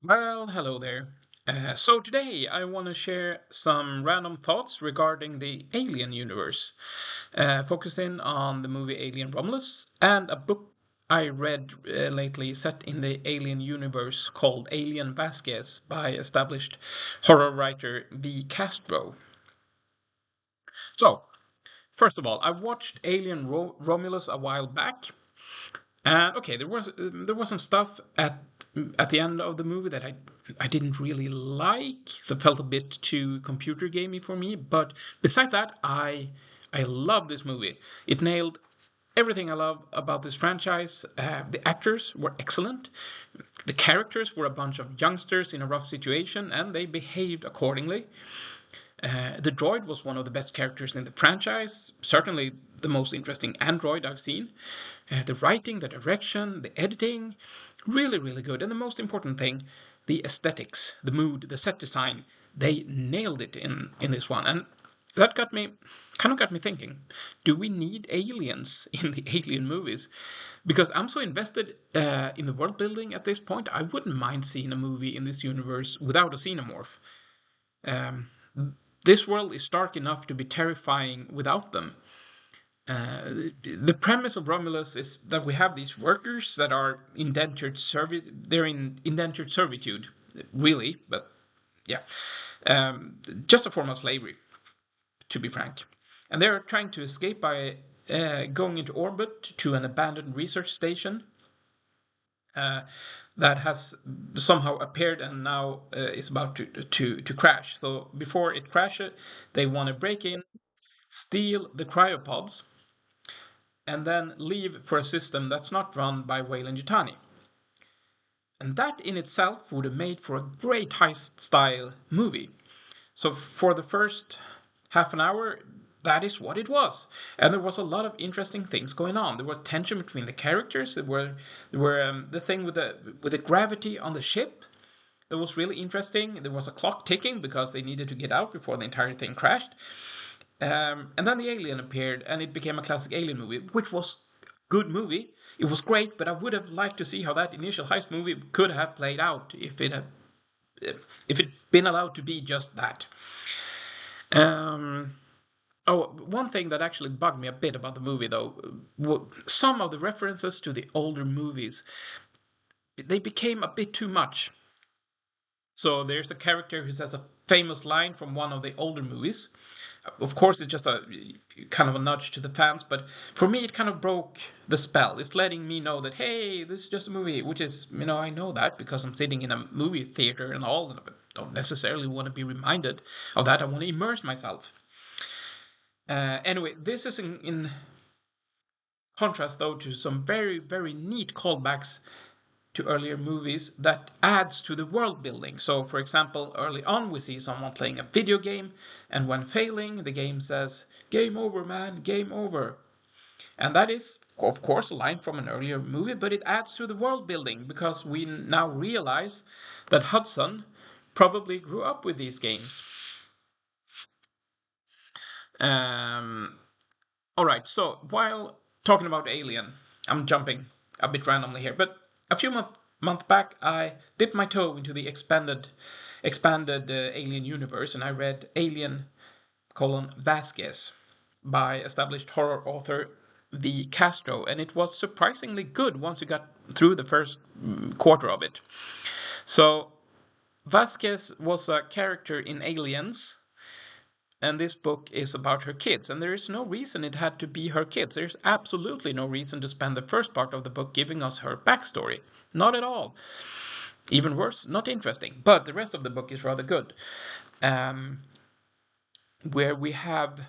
Well, hello there. So today I want to share some random thoughts regarding the Alien universe, focusing on the movie Alien Romulus and a book I read lately set in the Alien universe called Alien Vasquez by established horror writer V. Castro. So, first of all, I watched Alien Romulus a while back. And okay, there was some stuff at the end of the movie that I didn't really like. That felt a bit too computer gamey for me. But besides that, I love this movie. It nailed everything I love about this franchise. The actors were excellent. The characters were a bunch of youngsters in a rough situation, and they behaved accordingly. The droid was one of the best characters in the franchise, certainly the most interesting android I've seen. The writing, the direction, the editing, really, really good. And the most important thing, the aesthetics, the mood, the set design, they nailed it in this one. And that got me thinking, do we need aliens in the alien movies? Because I'm so invested in the world building at this point, I wouldn't mind seeing a movie in this universe without a xenomorph. Um, this world is stark enough to be terrifying without them. The premise of Romulus is that we have these workers that are they're in indentured servitude, really, but yeah, just a form of slavery, to be frank. And they're trying to escape by going into orbit to an abandoned research station uh, that has somehow appeared and now is about to crash. So before it crashes, they want to break in, steal the cryopods, and then leave for a system that's not run by Wayland Yutani. And that in itself would have made for a great heist style movie. So for the first half an hour, that is what it was, and there was a lot of interesting things going on. There was tension between the characters. There were the thing with the gravity on the ship. That was really interesting. There was a clock ticking because they needed to get out before the entire thing crashed. And then the alien appeared, and it became a classic alien movie, which was a good movie. It was great, but I would have liked to see how that initial heist movie could have played out if it'd been allowed to be just that. Um, Oh, one thing that actually bugged me a bit about the movie, though, some of the references to the older movies, they became a bit too much. So there's a character who says a famous line from one of the older movies. Of course, it's just a kind of a nudge to the fans, but for me, it kind of broke the spell. It's letting me know that, hey, this is just a movie, which is, I know that because I'm sitting in a movie theater and all, but don't necessarily want to be reminded of that. I want to immerse myself. Anyway, this is in contrast, though, to some very, very neat callbacks to earlier movies that adds to the world building. So, for example, early on we see someone playing a video game, and when failing, the game says, "Game over, man, game over." And that is, of course, a line from an earlier movie, but it adds to the world building because we now realize that Hudson probably grew up with these games. Um, all right, so while talking about Alien, I'm jumping a bit randomly here, but a few month back, I dipped my toe into the expanded Alien universe, and I read Alien: Vasquez by established horror author V. Castro, and it was surprisingly good once you got through the first quarter of it. So Vasquez was a character in Aliens, and this book is about her kids, and there is no reason it had to be her kids. There's absolutely no reason to spend the first part of the book giving us her backstory. Not at all. Even worse, not interesting. But the rest of the book is rather good. Um, where we have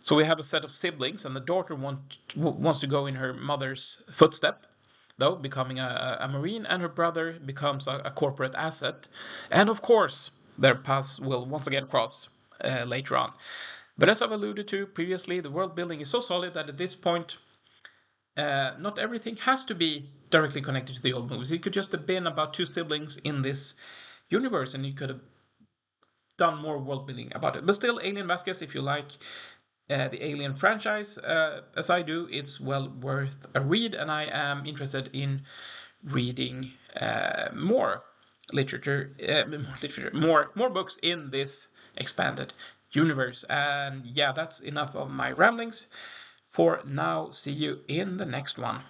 we have a set of siblings, and the daughter wants to go in her mother's footstep, though, becoming a marine, and her brother becomes a corporate asset. And of course, their paths will once again cross later on. But as I've alluded to previously, the world building is so solid that at this point, not everything has to be directly connected to the old movies. It could just have been about two siblings in this universe, and you could have done more world building about it. But still, Alien Vasquez, if you like the Alien franchise, as I do, it's well worth a read, and I am interested in reading more. more books in this expanded universe. And yeah, that's enough of my ramblings for now. See you in the next one.